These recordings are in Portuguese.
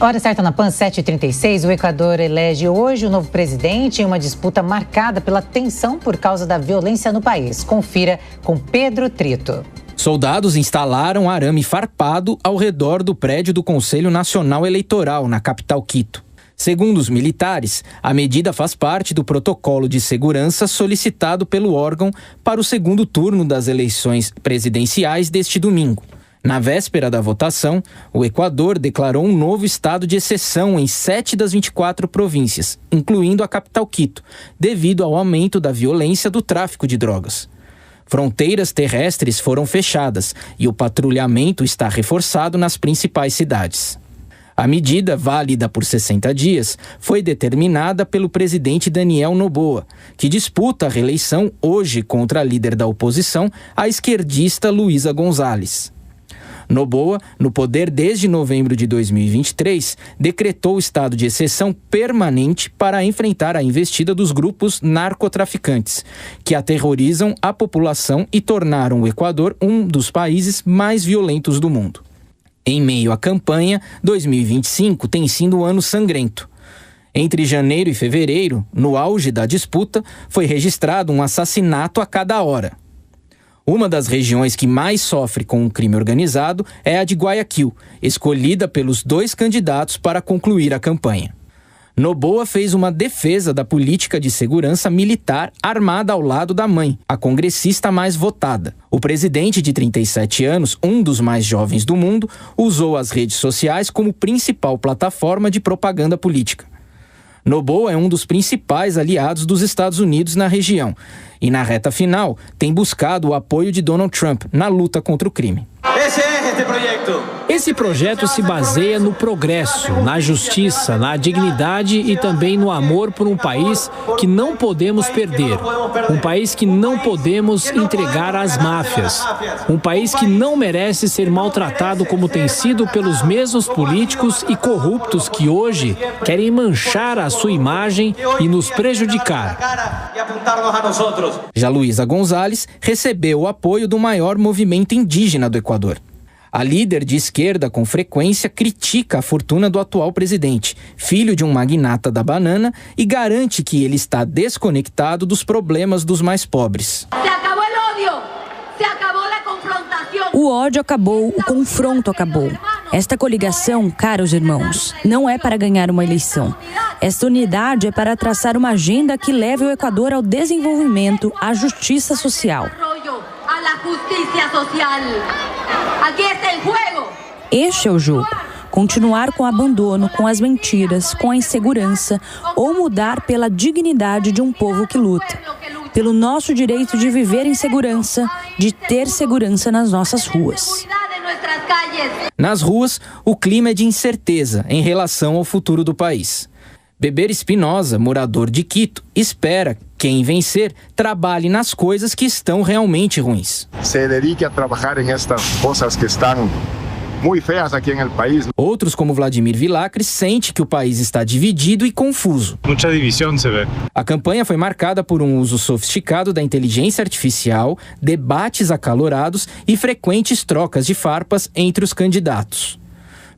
Hora certa na PAN, 7h36. O Equador elege hoje o novo presidente em uma disputa marcada pela tensão por causa da violência no país. Confira com Pedro Trito. Soldados instalaram arame farpado ao redor do prédio do Conselho Nacional Eleitoral, na capital Quito. Segundo os militares, a medida faz parte do protocolo de segurança solicitado pelo órgão para o segundo turno das eleições presidenciais deste domingo. Na véspera da votação, o Equador declarou um novo estado de exceção em 7 das 24 províncias, incluindo a capital Quito, devido ao aumento da violência do tráfico de drogas. Fronteiras terrestres foram fechadas e o patrulhamento está reforçado nas principais cidades. A medida, válida por 60 dias, foi determinada pelo presidente Daniel Noboa, que disputa a reeleição hoje contra a líder da oposição, a esquerdista Luísa González. Noboa, no poder desde novembro de 2023, decretou estado de exceção permanente para enfrentar a investida dos grupos narcotraficantes, que aterrorizam a população e tornaram o Equador um dos países mais violentos do mundo. Em meio à campanha, 2025 tem sido um ano sangrento. Entre janeiro e fevereiro, no auge da disputa, foi registrado um assassinato a cada hora. Uma das regiões que mais sofre com o crime organizado é a de Guayaquil, escolhida pelos 2 candidatos para concluir a campanha. Noboa fez uma defesa da política de segurança militar armada ao lado da mãe, a congressista mais votada. O presidente de 37 anos, um dos mais jovens do mundo, usou as redes sociais como principal plataforma de propaganda política. Noboa é um dos principais aliados dos Estados Unidos na região e, na reta final, tem buscado o apoio de Donald Trump na luta contra o crime. Esse projeto se baseia no progresso, na justiça, na dignidade e também no amor por um país que não podemos perder. Um país que não podemos entregar às máfias. Um país que não merece ser maltratado como tem sido pelos mesmos políticos e corruptos que hoje querem manchar a sua imagem e nos prejudicar. Já Luísa González recebeu o apoio do maior movimento indígena do Equador. A líder de esquerda, com frequência, critica a fortuna do atual presidente, filho de um magnata da banana, e garante que ele está desconectado dos problemas dos mais pobres. O ódio acabou, o confronto acabou. Esta coligação, caros irmãos, não é para ganhar uma eleição. Esta unidade é para traçar uma agenda que leve o Equador ao desenvolvimento, à justiça social. Este é o jogo. Continuar com o abandono, com as mentiras, com a insegurança, ou mudar pela dignidade de um povo que luta. Pelo nosso direito de viver em segurança, de ter segurança nas nossas ruas. Nas ruas, o clima é de incerteza em relação ao futuro do país. Beber Espinosa, morador de Quito, espera que quem vencer trabalhe nas coisas que estão realmente ruins. Se dedique a trabalhar em estas coisas que estão muito feias aqui no país. Outros, como Vladimir Vilacres, sente que o país está dividido e confuso. Muita divisão se vê. A campanha foi marcada por um uso sofisticado da inteligência artificial, debates acalorados e frequentes trocas de farpas entre os candidatos.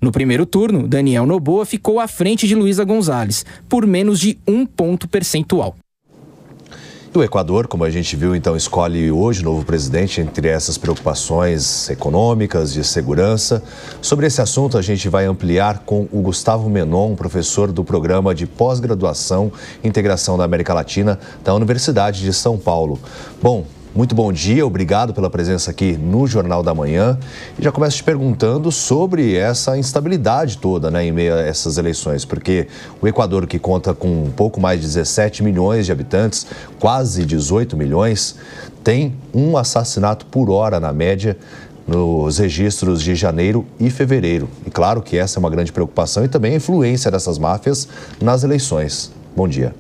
No primeiro turno, Daniel Noboa ficou à frente de Luísa González, por menos de 1 ponto percentual. O Equador, como a gente viu, então, escolhe hoje o novo presidente entre essas preocupações econômicas, de segurança. Sobre esse assunto, a gente vai ampliar com o Gustavo Menon, professor do Programa de Pós-Graduação e Integração da América Latina da Universidade de São Paulo. Bom, muito bom dia, obrigado pela presença aqui no Jornal da Manhã. E já começo te perguntando sobre essa instabilidade toda, né, em meio a essas eleições, porque o Equador, que conta com um pouco mais de 17 milhões de habitantes, quase 18 milhões, tem um assassinato por hora na média nos registros de janeiro e fevereiro. E claro que essa é uma grande preocupação e também a influência dessas máfias nas eleições. Bom dia.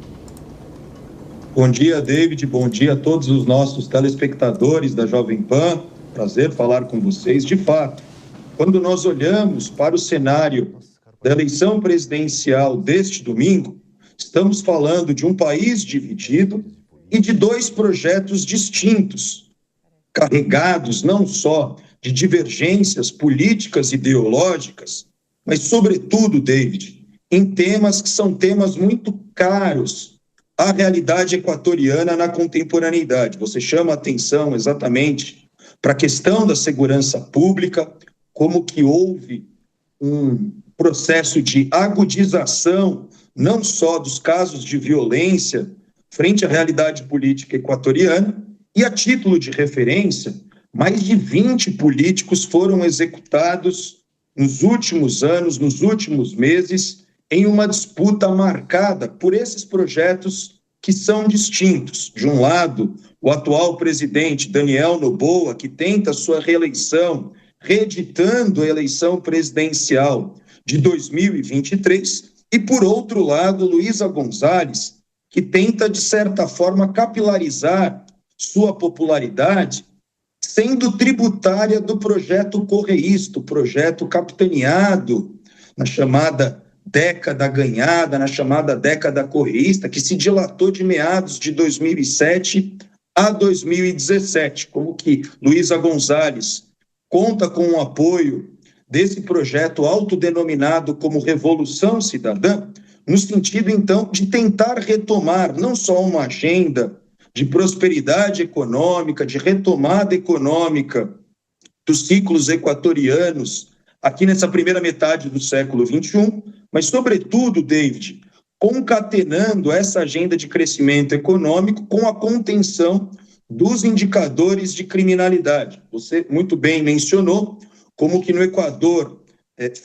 Bom dia, David. Bom dia a todos os nossos telespectadores da Jovem Pan. Prazer falar com vocês. De fato, quando nós olhamos para o cenário da eleição presidencial deste domingo, estamos falando de um país dividido e de 2 projetos distintos, carregados não só de divergências políticas e ideológicas, mas, sobretudo, David, em temas que são temas muito caros à realidade equatoriana na contemporaneidade. Você chama a atenção exatamente para a questão da segurança pública, como que houve um processo de agudização, não só dos casos de violência frente à realidade política equatoriana, e a título de referência, mais de 20 políticos foram executados nos últimos anos, nos últimos meses, em uma disputa marcada por esses projetos que são distintos. De um lado, o atual presidente Daniel Noboa, que tenta sua reeleição, reeditando a eleição presidencial de 2023, e, por outro lado, Luísa González, que tenta, de certa forma, capilarizar sua popularidade, sendo tributária do projeto correísta, o projeto capitaneado na chamada década ganhada, na chamada década correísta, que se dilatou de meados de 2007 a 2017, como que Luísa González conta com o apoio desse projeto autodenominado como Revolução Cidadã, no sentido, então, de tentar retomar não só uma agenda de prosperidade econômica, de retomada econômica dos ciclos equatorianos aqui nessa primeira metade do século XXI, mas, sobretudo, David, concatenando essa agenda de crescimento econômico com a contenção dos indicadores de criminalidade. Você muito bem mencionou como que no Equador,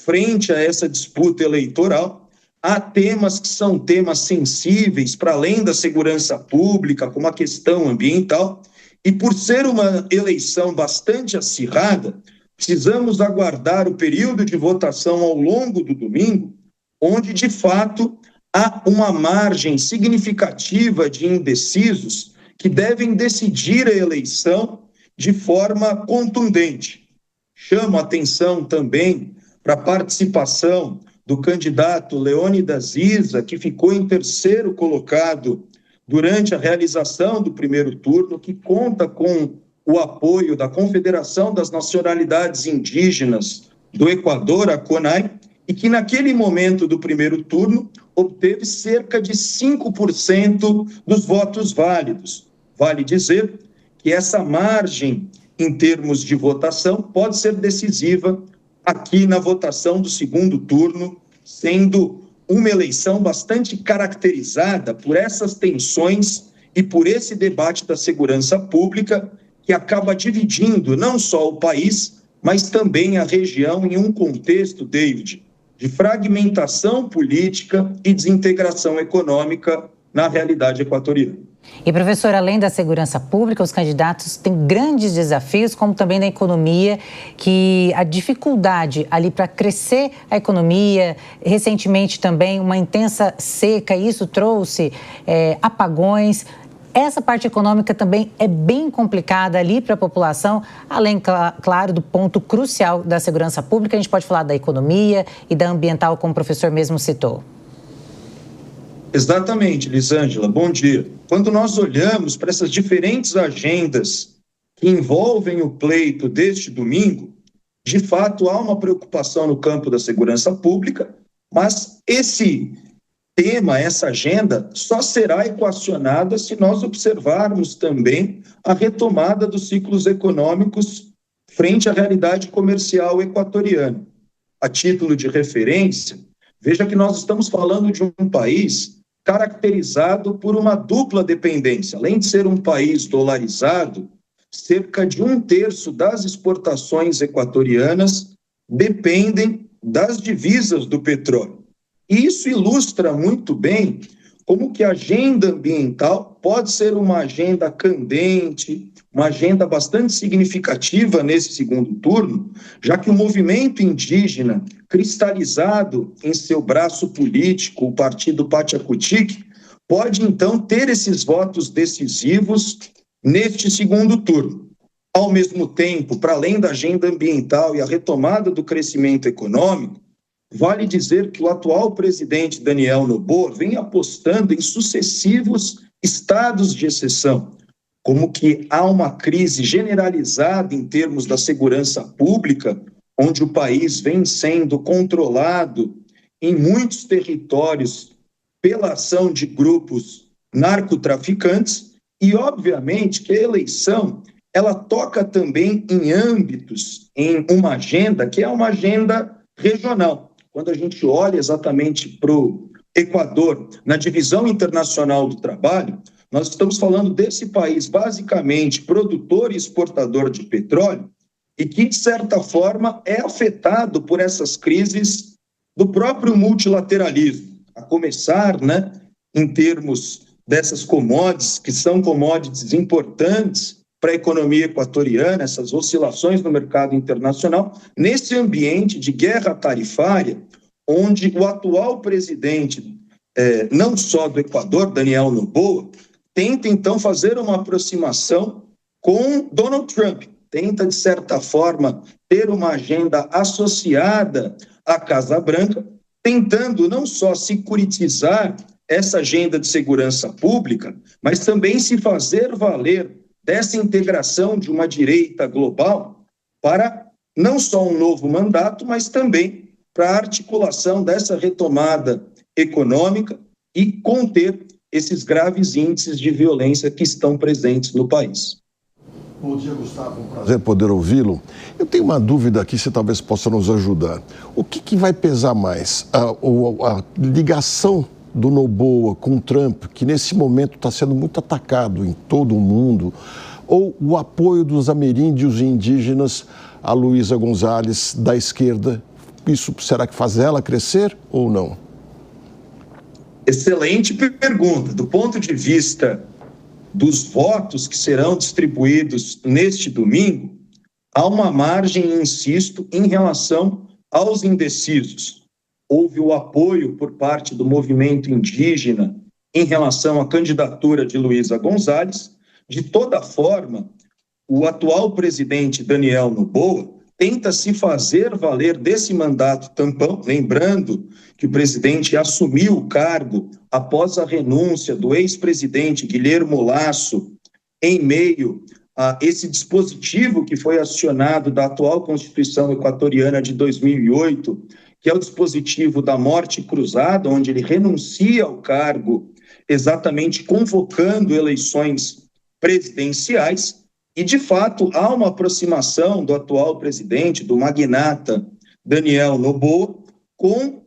frente a essa disputa eleitoral, há temas que são temas sensíveis para além da segurança pública, como a questão ambiental, e por ser uma eleição bastante acirrada, precisamos aguardar o período de votação ao longo do domingo, onde, de fato, há uma margem significativa de indecisos que devem decidir a eleição de forma contundente. Chamo a atenção também para a participação do candidato Leônidas Issa, que ficou em terceiro colocado durante a realização do primeiro turno, que conta com o apoio da Confederação das Nacionalidades Indígenas do Equador, a CONAI, e que naquele momento do primeiro turno obteve cerca de 5% dos votos válidos. Vale dizer que essa margem em termos de votação pode ser decisiva aqui na votação do segundo turno, sendo uma eleição bastante caracterizada por essas tensões e por esse debate da segurança pública que acaba dividindo não só o país, mas também a região em um contexto, David, de fragmentação política e desintegração econômica na realidade equatoriana. E, professor, além da segurança pública, os candidatos têm grandes desafios, como também na economia, que a dificuldade ali para crescer a economia, recentemente também uma intensa seca, isso trouxe apagões. Essa parte econômica também é bem complicada ali para a população, além, claro, do ponto crucial da segurança pública. A gente pode falar da economia e da ambiental, como o professor mesmo citou. Exatamente, Lisângela, bom dia. Quando nós olhamos para essas diferentes agendas que envolvem o pleito deste domingo, de fato há uma preocupação no campo da segurança pública, mas esse tema, essa agenda, só será equacionada se nós observarmos também a retomada dos ciclos econômicos frente à realidade comercial equatoriana. A título de referência, veja que nós estamos falando de um país caracterizado por uma dupla dependência. Além de ser um país dolarizado, cerca de 1/3 das exportações equatorianas dependem das divisas do petróleo. E isso ilustra muito bem como que a agenda ambiental pode ser uma agenda candente, uma agenda bastante significativa nesse segundo turno, já que o movimento indígena, cristalizado em seu braço político, o Partido Pachakutik, pode então ter esses votos decisivos neste segundo turno. Ao mesmo tempo, para além da agenda ambiental e a retomada do crescimento econômico, vale dizer que o atual presidente Daniel Noboa vem apostando em sucessivos estados de exceção, como que há uma crise generalizada em termos da segurança pública, onde o país vem sendo controlado em muitos territórios pela ação de grupos narcotraficantes, e obviamente que a eleição ela toca também em âmbitos, em uma agenda que é uma agenda regional. Quando a gente olha exatamente para o Equador, na divisão internacional do trabalho, nós estamos falando desse país basicamente produtor e exportador de petróleo e que, de certa forma, é afetado por essas crises do próprio multilateralismo, a começar, em termos dessas commodities, que são commodities importantes para a economia equatoriana, essas oscilações no mercado internacional, nesse ambiente de guerra tarifária, onde o atual presidente, não só do Equador, Daniel Noboa, tenta, então, fazer uma aproximação com Donald Trump, tenta, de certa forma, ter uma agenda associada à Casa Branca, tentando não só securitizar essa agenda de segurança pública, mas também se fazer valer dessa integração de uma direita global para não só um novo mandato, mas também para a articulação dessa retomada econômica e conter esses graves índices de violência que estão presentes no país. Bom dia, Gustavo. Um prazer poder ouvi-lo. Eu tenho uma dúvida aqui, se talvez possa nos ajudar. O que vai pesar mais? A ligação do Noboa com o Trump, que nesse momento está sendo muito atacado em todo o mundo, ou o apoio dos ameríndios e indígenas a Luísa González, da esquerda? Isso será que faz ela crescer ou não? Excelente pergunta. Do ponto de vista dos votos que serão distribuídos neste domingo, há uma margem, insisto, em relação aos indecisos. Houve o apoio por parte do movimento indígena em relação à candidatura de Luísa González. De toda forma, o atual presidente Daniel Noboa tenta se fazer valer desse mandato tampão, lembrando que o presidente assumiu o cargo após a renúncia do ex-presidente Guilherme Lasso, em meio a esse dispositivo que foi acionado da atual Constituição equatoriana de 2008, que é o dispositivo da morte cruzada, onde ele renuncia ao cargo exatamente convocando eleições presidenciais. E, de fato, há uma aproximação do atual presidente, do magnata Daniel Noboa, com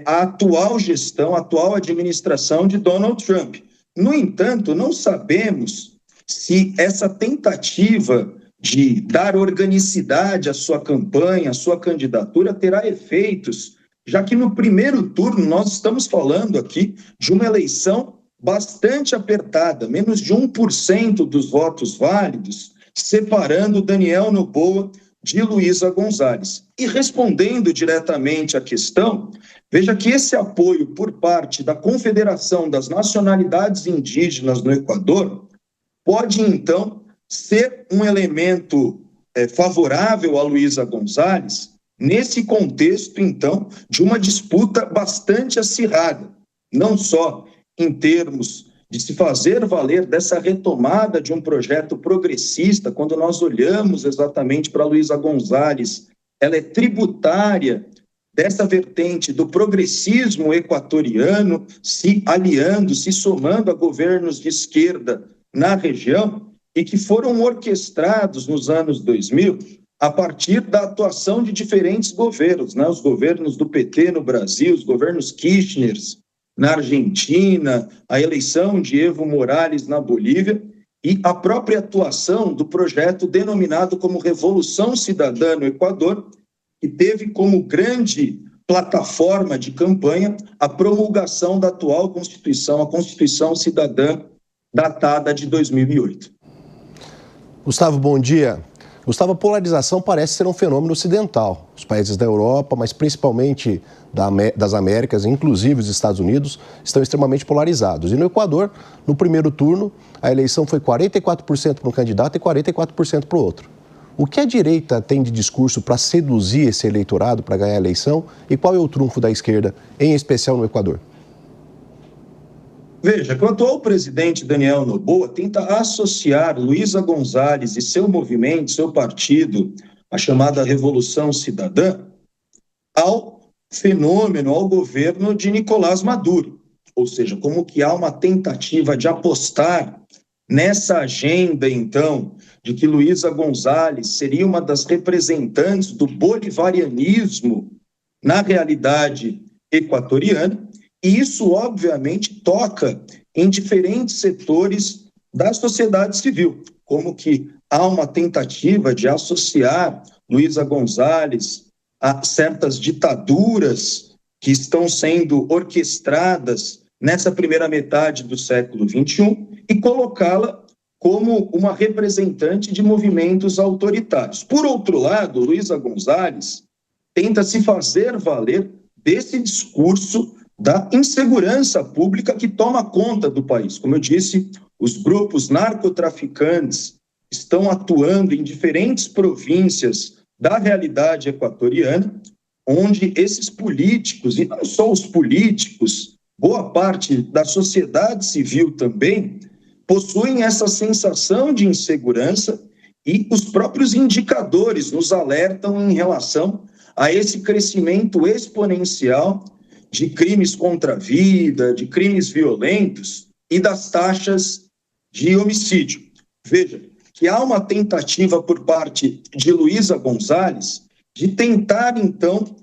a atual gestão, a atual administração de Donald Trump. No entanto, não sabemos se essa tentativa de dar organicidade à sua campanha, à sua candidatura, terá efeitos, já que no primeiro turno nós estamos falando aqui de uma eleição bastante apertada, menos de 1% dos votos válidos, separando Daniel Noboa de Luísa González. E respondendo diretamente à questão, veja que esse apoio por parte da Confederação das Nacionalidades Indígenas no Equador pode, então, ser um elemento favorável a Luísa González, nesse contexto, então, de uma disputa bastante acirrada, não só em termos de se fazer valer dessa retomada de um projeto progressista. Quando nós olhamos exatamente para Luísa González, ela é tributária dessa vertente do progressismo equatoriano, se aliando, se somando a governos de esquerda na região, e que foram orquestrados nos anos 2000 a partir da atuação de diferentes governos, os governos do PT no Brasil, os governos Kirchner na Argentina, a eleição de Evo Morales na Bolívia e a própria atuação do projeto denominado como Revolução Cidadã no Equador, que teve como grande plataforma de campanha a promulgação da atual Constituição, a Constituição Cidadã, datada de 2008. Gustavo, bom dia. Gustavo, a polarização parece ser um fenômeno ocidental. Os países da Europa, mas principalmente das Américas, inclusive os Estados Unidos, estão extremamente polarizados. E no Equador, no primeiro turno, a eleição foi 44% para um candidato e 44% para o outro. O que a direita tem de discurso para seduzir esse eleitorado para ganhar a eleição e qual é o trunfo da esquerda, em especial no Equador? Veja, que o atual presidente Daniel Noboa tenta associar Luísa González e seu movimento, seu partido, a chamada Revolução Cidadã, ao fenômeno, ao governo de Nicolás Maduro. Ou seja, como que há uma tentativa de apostar nessa agenda, então, de que Luísa González seria uma das representantes do bolivarianismo na realidade equatoriana, e isso, obviamente, toca em diferentes setores da sociedade civil, como que há uma tentativa de associar Luísa González a certas ditaduras que estão sendo orquestradas nessa primeira metade do século XXI e colocá-la como uma representante de movimentos autoritários. Por outro lado, Luísa González tenta se fazer valer desse discurso da insegurança pública que toma conta do país. Como eu disse, os grupos narcotraficantes estão atuando em diferentes províncias da realidade equatoriana, onde esses políticos, e não só os políticos, boa parte da sociedade civil também, possuem essa sensação de insegurança e os próprios indicadores nos alertam em relação a esse crescimento exponencial de crimes contra a vida, de crimes violentos e das taxas de homicídio. Veja que há uma tentativa por parte de Luísa González de tentar, então,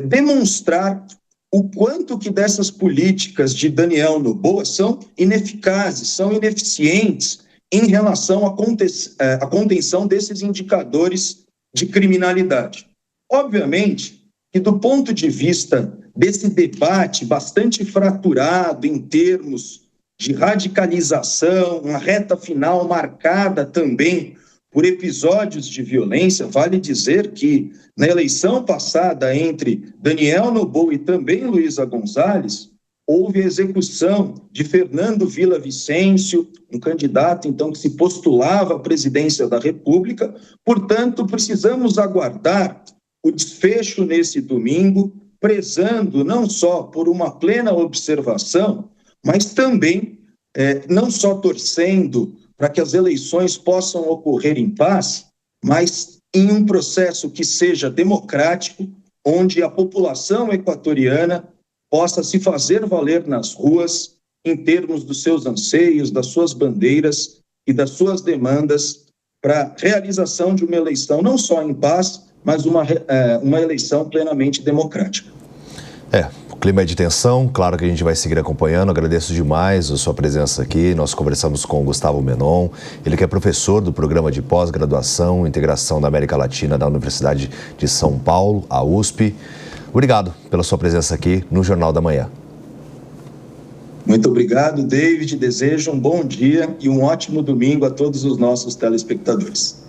demonstrar o quanto que dessas políticas de Daniel Noboa são ineficazes, são ineficientes em relação à contenção desses indicadores de criminalidade. Obviamente que, do ponto de vista desse debate bastante fraturado em termos de radicalização, uma reta final marcada também por episódios de violência, vale dizer que na eleição passada entre Daniel Noboa e também Luísa González, houve a execução de Fernando Villavicencio, um candidato então que se postulava à presidência da República. Portanto, precisamos aguardar o desfecho nesse domingo, prezando não só por uma plena observação, mas também não só torcendo para que as eleições possam ocorrer em paz, mas em um processo que seja democrático, onde a população equatoriana possa se fazer valer nas ruas em termos dos seus anseios, das suas bandeiras e das suas demandas para a realização de uma eleição não só em paz, mas uma eleição plenamente democrática. O clima é de tensão, claro que a gente vai seguir acompanhando. Agradeço demais a sua presença aqui. Nós conversamos com o Gustavo Menon, ele que é professor do Programa de Pós-Graduação e Integração da América Latina da Universidade de São Paulo, a USP. Obrigado pela sua presença aqui no Jornal da Manhã. Muito obrigado, David. Desejo um bom dia e um ótimo domingo a todos os nossos telespectadores.